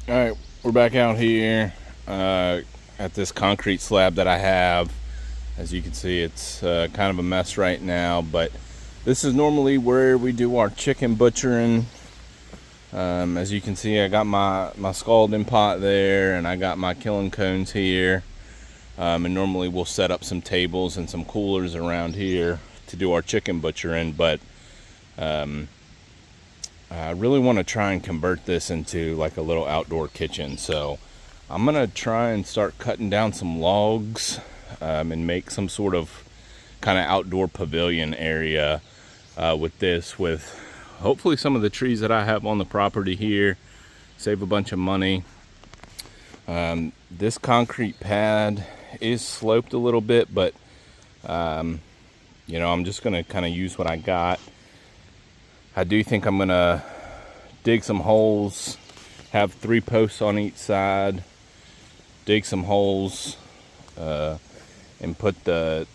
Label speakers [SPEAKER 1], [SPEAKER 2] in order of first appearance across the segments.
[SPEAKER 1] All right, we're back out here at this concrete slab that I have. As you can see, it's kind of a mess right now, but this is normally where we do our chicken butchering. As you can see, I got my scalding pot there, and I got my killing cones here. And normally we'll set up some tables and some coolers around here to do our chicken butchering, but I really want to try and convert this into like a little outdoor kitchen. So I'm gonna try and start cutting down some logs and make some sort of kind of outdoor pavilion area with this, with hopefully some of the trees that I have on the property here. Save a bunch of money. This concrete pad is sloped a little bit, but you know, I'm just gonna kind of use what I got. I do think I'm gonna dig some holes, have 3 posts on each side, dig some holes, and put the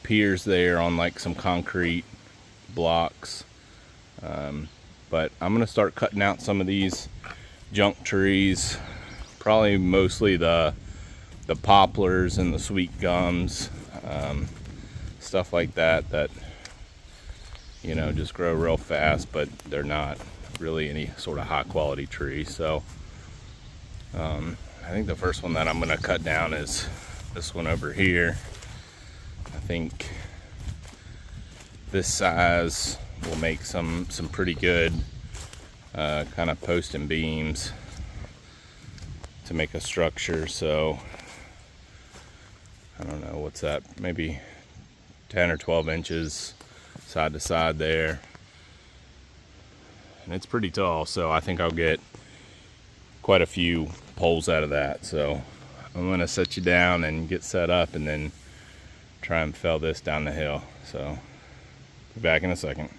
[SPEAKER 1] piers there on like some concrete blocks. But I'm gonna start cutting out some of these junk trees, probably mostly the poplars and the sweet gums, stuff like that you know, just grow real fast, but they're not really any sort of high quality tree. So I think the first one that I'm gonna cut down is this one over here. I think this size will make some pretty good kind of post and beams to make a structure. So I don't know, what's that, maybe 10 or 12 inches side to side there, and it's pretty tall, so I think I'll get quite a few poles out of that. So I'm gonna set you down and get set up and then try and fell this down the hill. So be back in a second.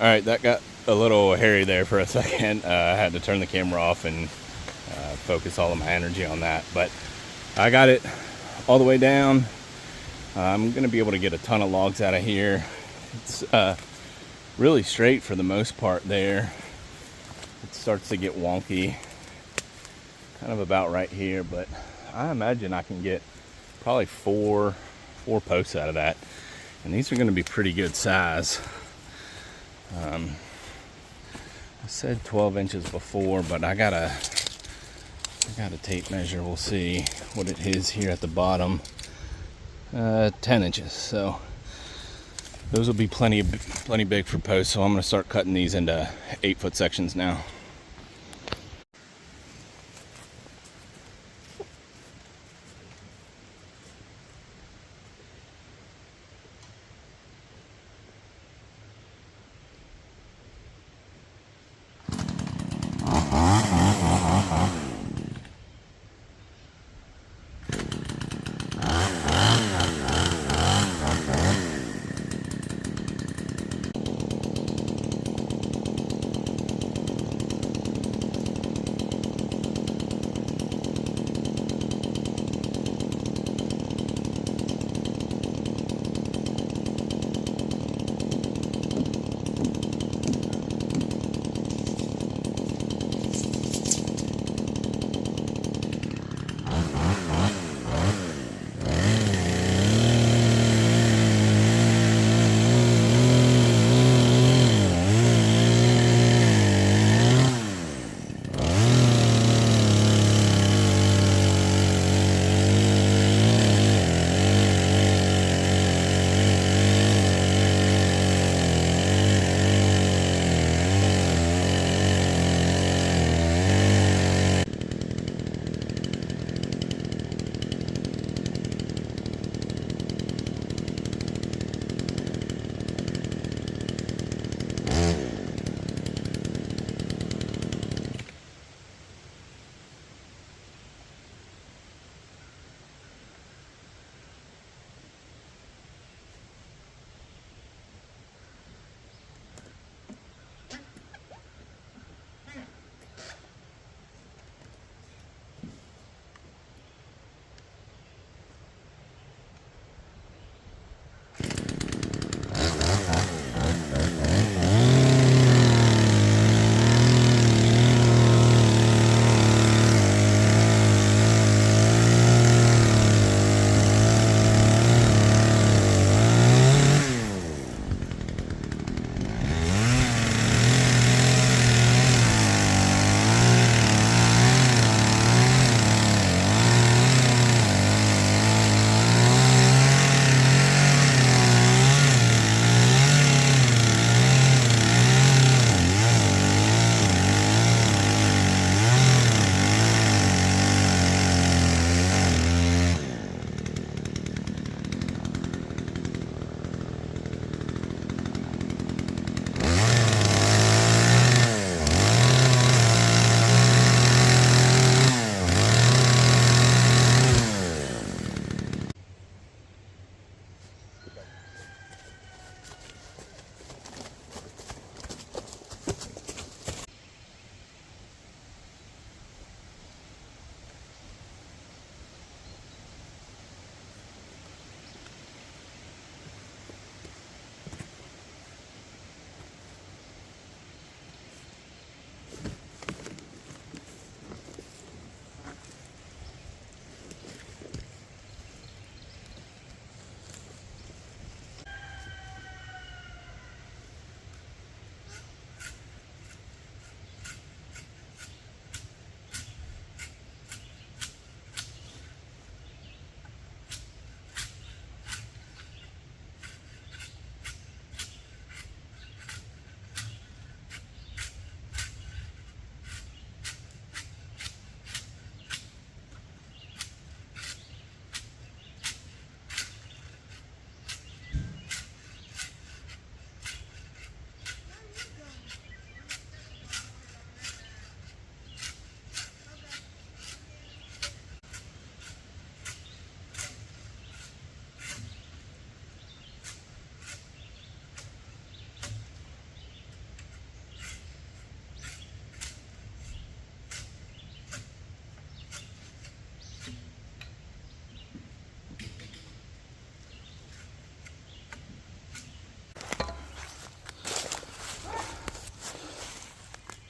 [SPEAKER 1] All right, that got a little hairy there for a second. I had to turn the camera off and focus all of my energy on that. But I got it all the way down. I'm gonna be able to get a ton of logs out of here. It's really straight for the most part there. It starts to get wonky, kind of about right here, but I imagine I can get probably four posts out of that. And these are gonna be pretty good size. I said 12 inches before, but I got a tape measure. We'll see what it is here at the bottom. 10 inches. So those will be plenty big for posts. So I'm going to start cutting these into 8-foot sections now.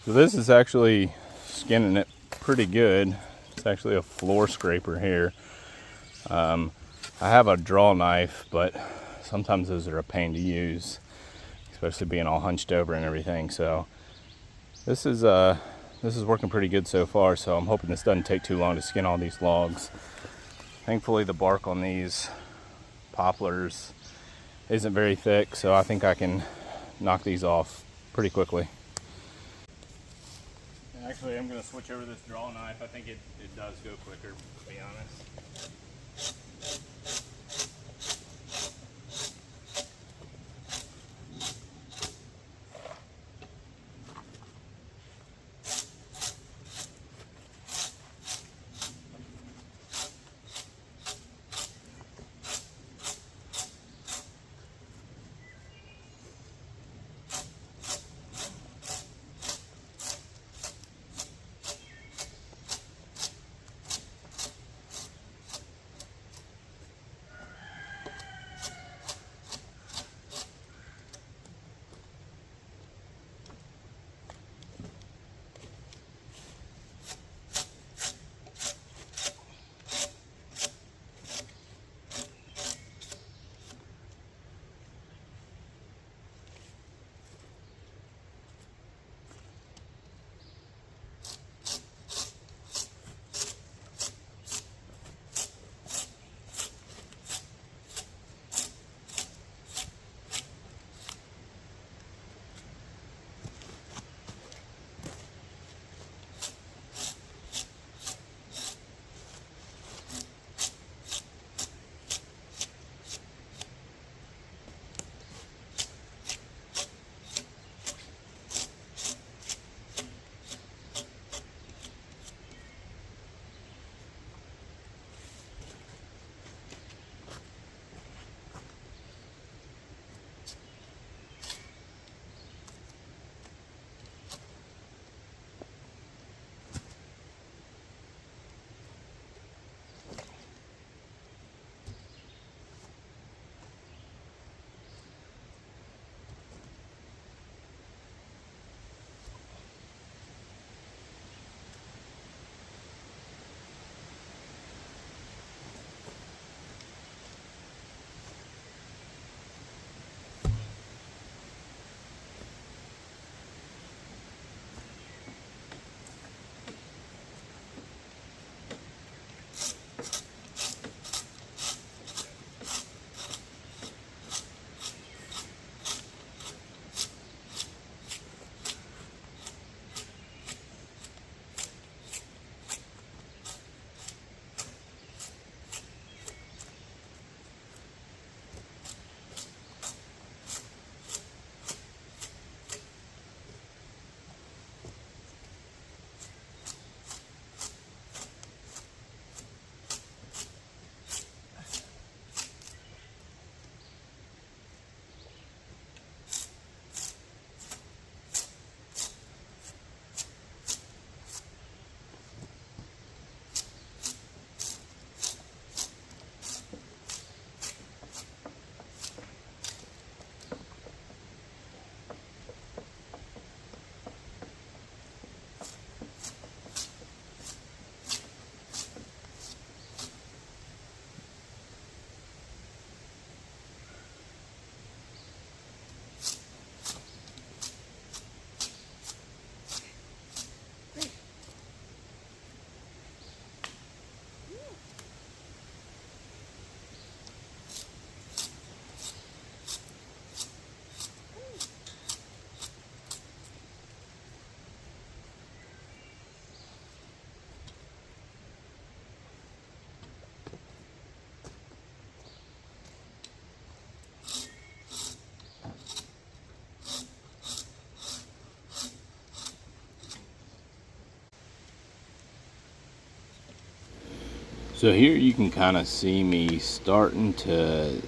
[SPEAKER 1] So this is actually skinning it pretty good. It's actually a floor scraper here. I have a draw knife, but sometimes those are a pain to use, especially being all hunched over and everything. So this is working pretty good so far. So I'm hoping this doesn't take too long to skin all these logs. Thankfully, the bark on these poplars isn't very thick, so I think I can knock these off pretty quickly. Actually, I'm going to switch over to this draw knife. I think it does go quicker, to be honest. So here you can kind of see me starting to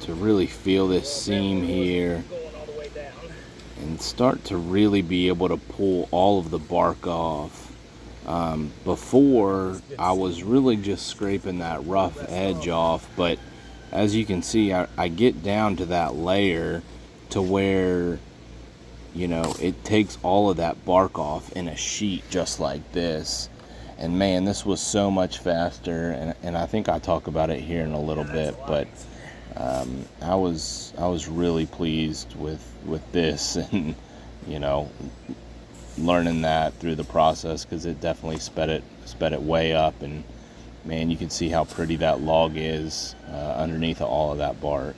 [SPEAKER 1] really feel this seam here and start to really be able to pull all of the bark off. Before I was really just scraping that rough edge off, but as you can see, I get down to that layer to where you know, it takes all of that bark off in a sheet just like this. And man, this was so much faster, and I think I talk about it here in a little bit, but I was really pleased with this, and you know, learning that through the process, because it definitely sped it way up. And man, you can see how pretty that log is underneath all of that bark.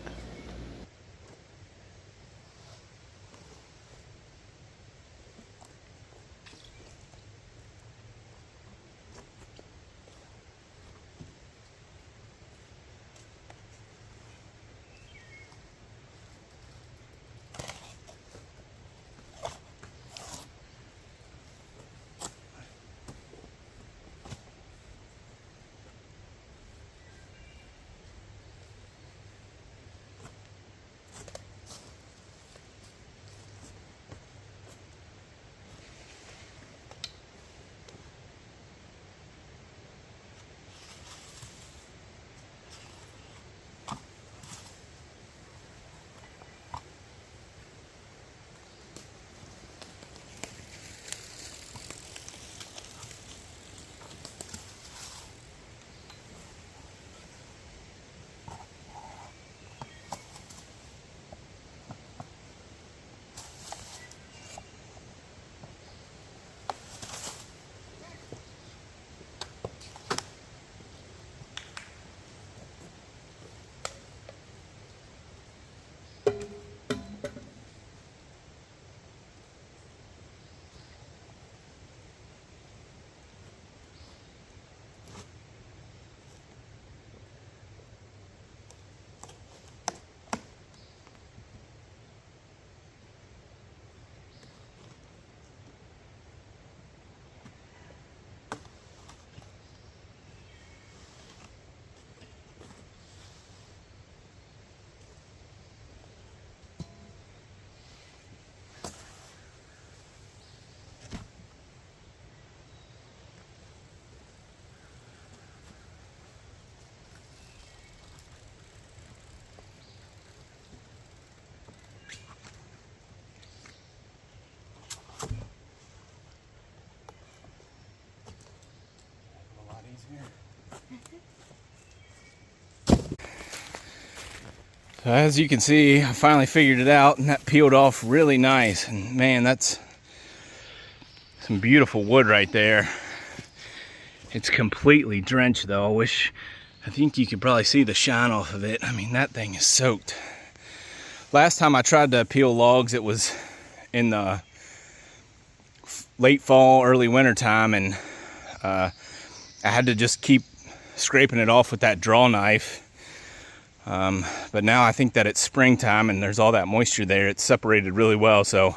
[SPEAKER 1] So as you can see, I finally figured it out, and that peeled off really nice. And man, that's some beautiful wood right there. It's completely drenched though. I think you could probably see the shine off of it. I mean, that thing is soaked. Last time I tried to peel logs, it was in the late fall, early winter time, and I had to just keep scraping it off with that draw knife. But now I think that it's springtime and there's all that moisture there. It's separated really well. So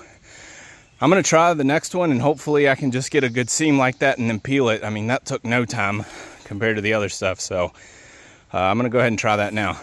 [SPEAKER 1] I'm going to try the next one, and hopefully I can just get a good seam like that and then peel it. I mean, that took no time compared to the other stuff. So I'm going to go ahead and try that now.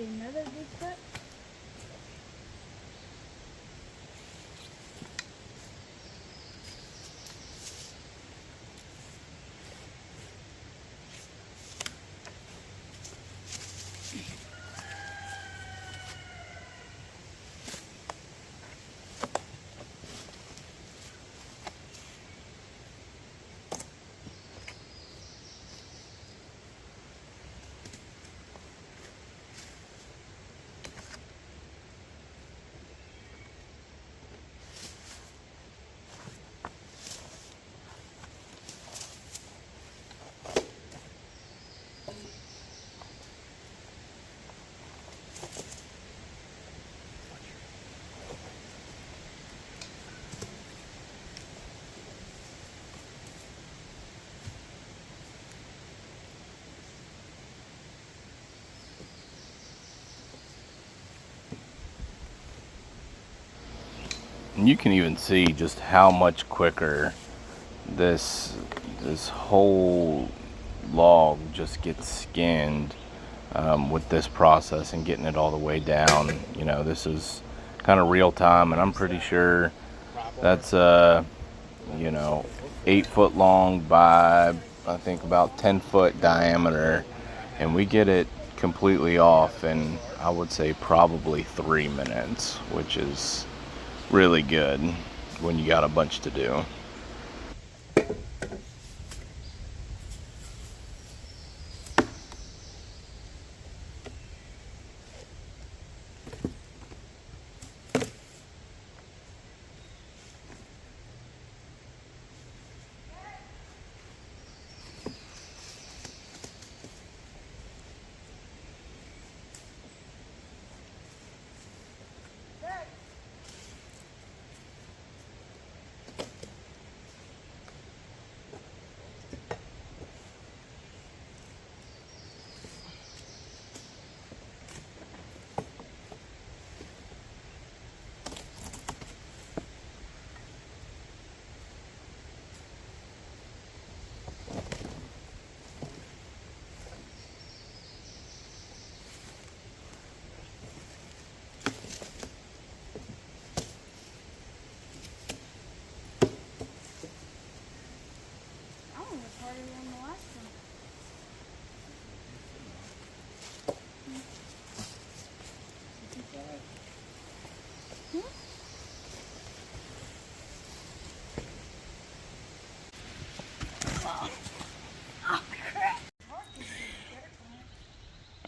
[SPEAKER 2] Another big cut.
[SPEAKER 1] And you can even see just how much quicker this whole log just gets skinned with this process and getting it all the way down. You know, this is kind of real time, and I'm pretty sure that's you know, 8 foot long by I think about 10 foot diameter, and we get it completely off in, I would say, probably 3 minutes, which is really good when you got a bunch to do.
[SPEAKER 2] I was harder than the last one.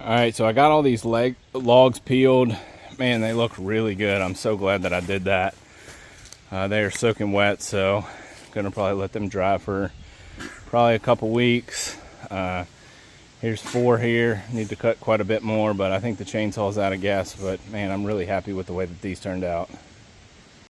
[SPEAKER 1] All right, so I got all these logs peeled. Man, they look really good. I'm so glad that I did that. They are soaking wet, so I'm gonna probably let them dry for probably a couple weeks. Here's 4 here. Need to cut quite a bit more, but I think the chainsaw's out of gas. But man, I'm really happy with the way that these turned out.